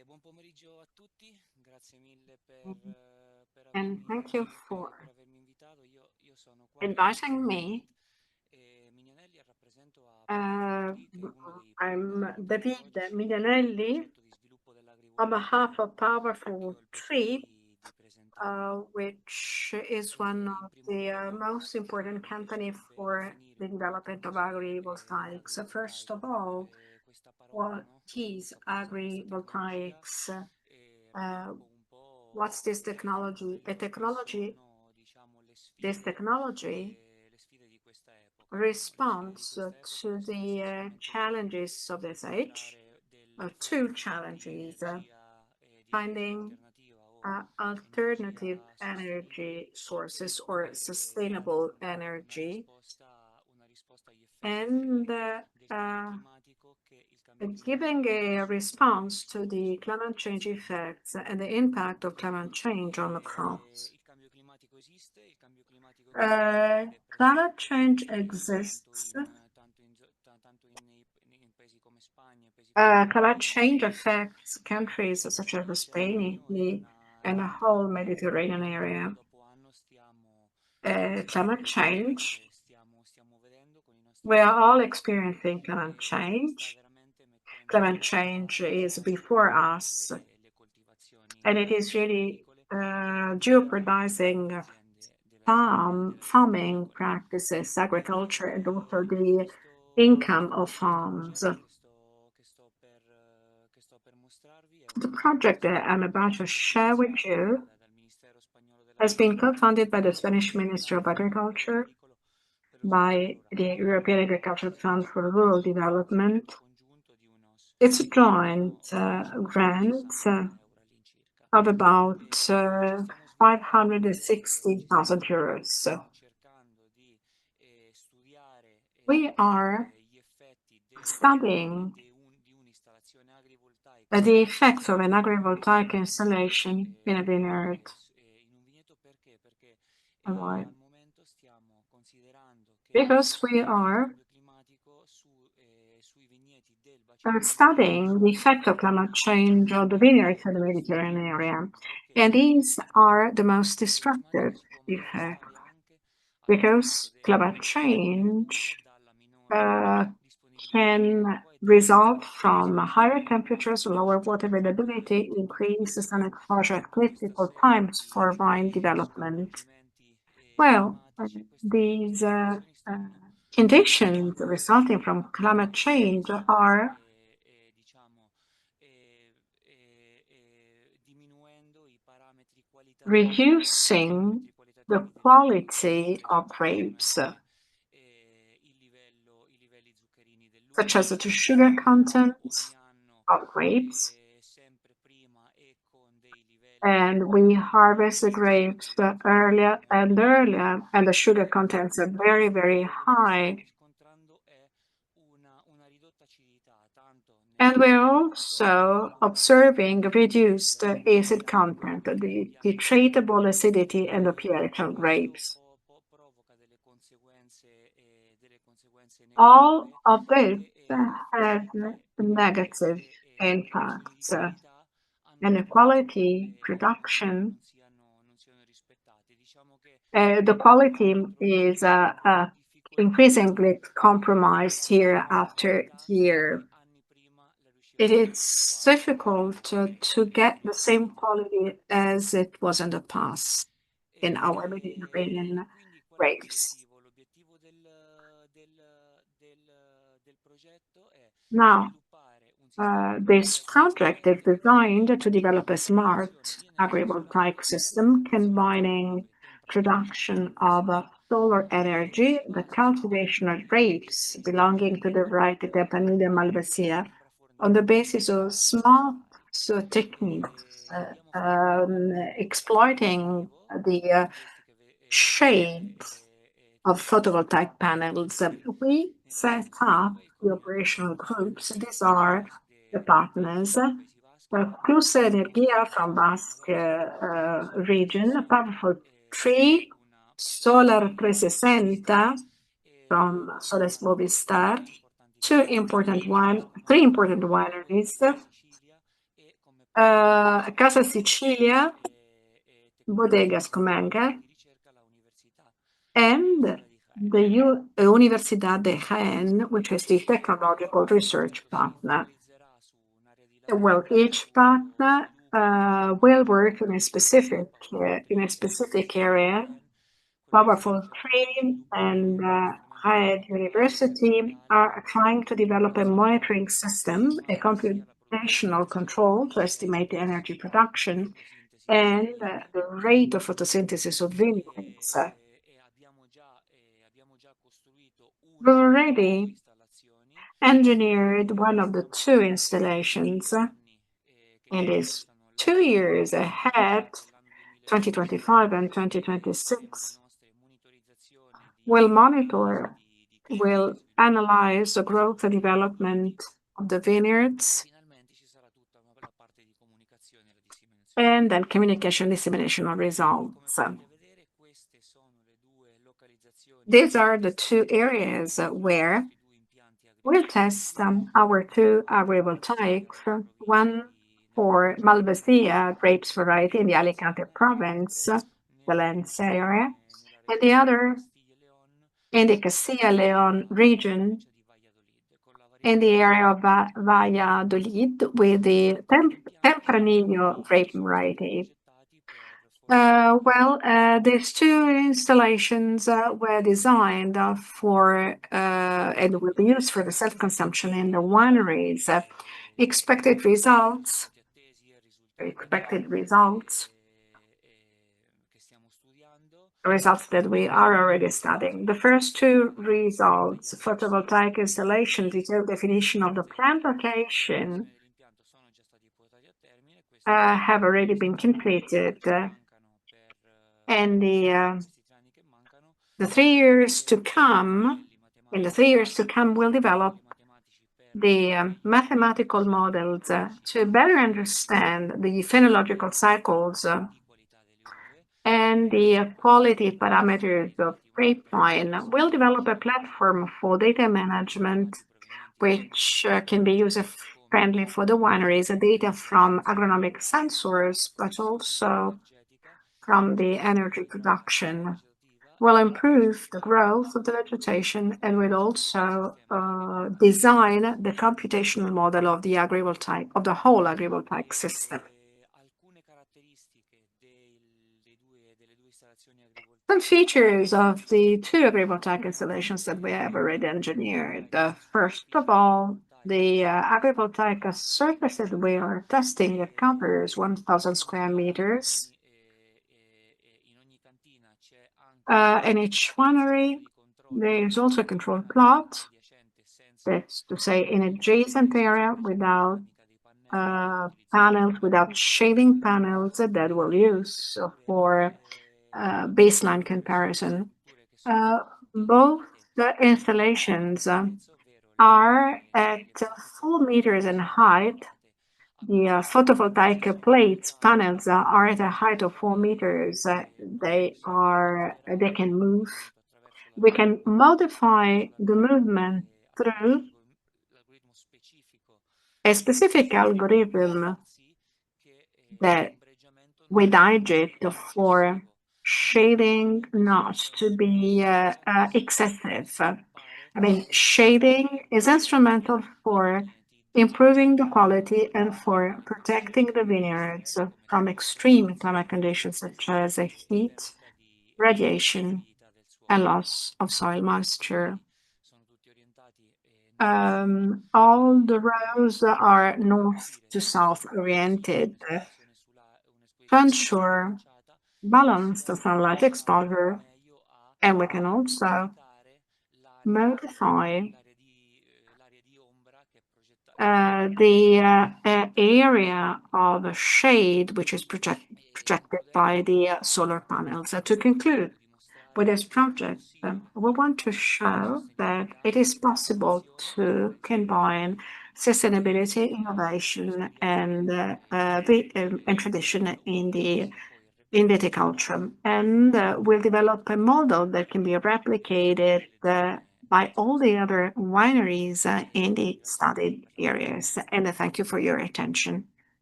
Buon pomeriggio a tutti, grazie mille And thank you for per avermi invitato. Io sono qua da inviting Mignonelli me. e Mignonelli rappresento a Uh, Perennial Crops, che è uno dei I'm promotori David tecnologici del Miglianelli progetto di sviluppo on dell'agrivoltaica behalf of che Powerful ho il piacere Tree, di presentare. which is one In of primo the luogo most important mi company piacerebbe for the definire development of cos'è agrivoltaics. So first of l'agrivoltaico, all, questa parola, what no? is Questa tecnologia agrivoltaics? Uh, racconta un what's po' this technology? A quelle che technology, sono, diciamo, this technology le sfide di questa epoca, no? Le sfide di responds questa epoca to che sono the essenzialmente challenges of this age, incontrare delle two fonti di challenges, energia finding alternativa o alternative energia energy sostenibile sources or che sustainable diano energy, una risposta agli effetti and del cambio climatico che il cambio giving climatico ha a response to the sulle climate colture. change effects and the impact of climate change on the crops. Il cambio climatico esiste, il cambio climatico existe ed è Climate presente change exists. in paesi come Spagna, paesi come Climate Portogallo, change affects nel countries such as Spain, Mediterraneo e Italy, and the whole purtroppo Mediterranean anno area. dopo anno stiamo Climate assistendo a quello change, che stiamo vedendo con i nostri we are vicini all experiencing climate e sta change. veramente mettendo Climate change a is disastro before us, le and coltivazioni it is really agricole e le jeopardizing delle farm aziende farming agricole. practices, agriculture, and also the income of Questo farms. progetto che sto per mostrarvi è The è project that I'm about to stato share with finanziato you dal Ministero Spagnolo has been dell'Agricoltura co-funded by the e Spanish Ministry of dall'European Fondo Agriculture, Agricolo per lo sviluppo by rurale. the European Agricultural Fund for Rural Si Development. tratta congiunto It's a di joint uno grant 560.000 euro all'incirca. of about Ci stiamo sviluppando ci stiamo 560,000 euros. cercando di studiare We are gli effetti studying di un'installazione agrivoltaica the effects of an in agrivoltaic un vigneto installation in a vineyard. perché Right. al momento stiamo considerando che Because we l'effetto del are cambio climatico sui vigneti del bacino studying the effect of climate change on the vineyards in the Mediterranean area. And these are the most cambio climatico destructive si può effects manifestare anche because attraverso delle climate riduzioni di change rendita dalla minore uh, disponibilità di can acqua e result dall'aumento della from higher sostenibilità temperatures, lower water availability, increased sun exposure at questa critical serie times for vine di development. sconvolgimenti Well, climatici, these queste situazioni stanno conditions resulting from climate change are diciamo, diminuendo i parametri qualitativi, reducing the quality of grapes, specialmente i livelli zuccherini such as dell'uva, the sugar content ogni anno of grapes. sempre prima e con dei livelli And we harvest the grapes earlier and earlier, and the sugar contents are very, very quello che stiamo high. riscontrando è una ridotta acidità tanto And we're nel also comportamento observing reduced acid content, the degli animali tradable acidity and the pH e of questo grapes. provoca delle conseguenze All negative of this che, has negative la impacts. sostenibilità hanno And portato a quality che production, non siano rispettate. Diciamo che the quality is troviamo difficoltà increasingly compromised year after che year. anni prima le It riuscivamo a is trovare difficult to get the same quality as it was in the past in our Mediterranean quindi qual è grapes. l'obiettivo? L'obiettivo del progetto è Now, sviluppare un sistema this agrivoltaico project is designed to la develop a cui smart produzione viene agrivoltaic selezionata system attraverso combining delle temperature production of consistenti solar e energy, si the basa cultivation of su grapes belonging to the variety Campanile malvasia, sembra on the fornire basis of smart techniques, abbiamo fatto exploiting the questi che shades of photovoltaic panels. We set up the operational groups. These are the partners. Plus Energia from Basque region, Powerful Tree, Solar 360 from Soles Movistar, three important wineries, Casa Sicilia, Bodegas Comenga, and the Universidad de Jaén, which is the technological research partner. Well, each partner will work in a specific area. Powerful Tree and Hyatt University are trying to develop a monitoring system, a computational control to estimate the energy production and the rate of photosynthesis of vineyards. We already engineered one of the two installations and is 2 years ahead, 2025 and 2026. Will monitor, will analyze the growth and development of the vineyards, and then communication dissemination of results. These are the two areas where we'll test our two agrivoltaics, one for Malvasia grapes variety in the Alicante province, the Lens area, and the other in the Castilla Leon region in the area of Valladolid with the Tempranillo grape variety. These two installations were designed for and will be used for the self-consumption in the wineries. Expected results that we are already studying. The first two results, photovoltaic installation, detailed definition of the plant location, have already been completed. And the 3 years to come, we'll develop the mathematical models to better understand the phenological cycles and the quality parameters of grapevine. We'll develop a platform for data management, which can be user-friendly for the wineries, data from agronomic sensors, but also from the energy production. Will improve the growth of the vegetation and will also design the computational model of the agrivoltaic, of the whole agrivoltaic system. Some features of the two agrivoltaic installations that we have already engineered. First of all, the agrivoltaic surface that we are testing covers 1,000 square meters. In each winery, there is also a control plot, that's to say, in adjacent area without panels, without shading panels that we'll use for baseline comparison. Both the installations are at 4 meters in height. The photovoltaic plates panels are at a height of 4 meters. They can move. We can modify the movement through a specific algorithm that we digit for shading not to be excessive. I mean, shading is instrumental for improving the quality and for protecting the vineyards from extreme climate conditions such as heat, radiation, and loss of soil moisture. All the rows are north to south oriented to ensure balanced sunlight exposure, and we can also modify the area of shade which is projected by the solar panels. To conclude with this project, we want to show that it is possible to combine sustainability, innovation, and tradition in the viticulture, and we'll develop a model that can be replicated by all the other wineries in the studied areas. And thank you for your attention.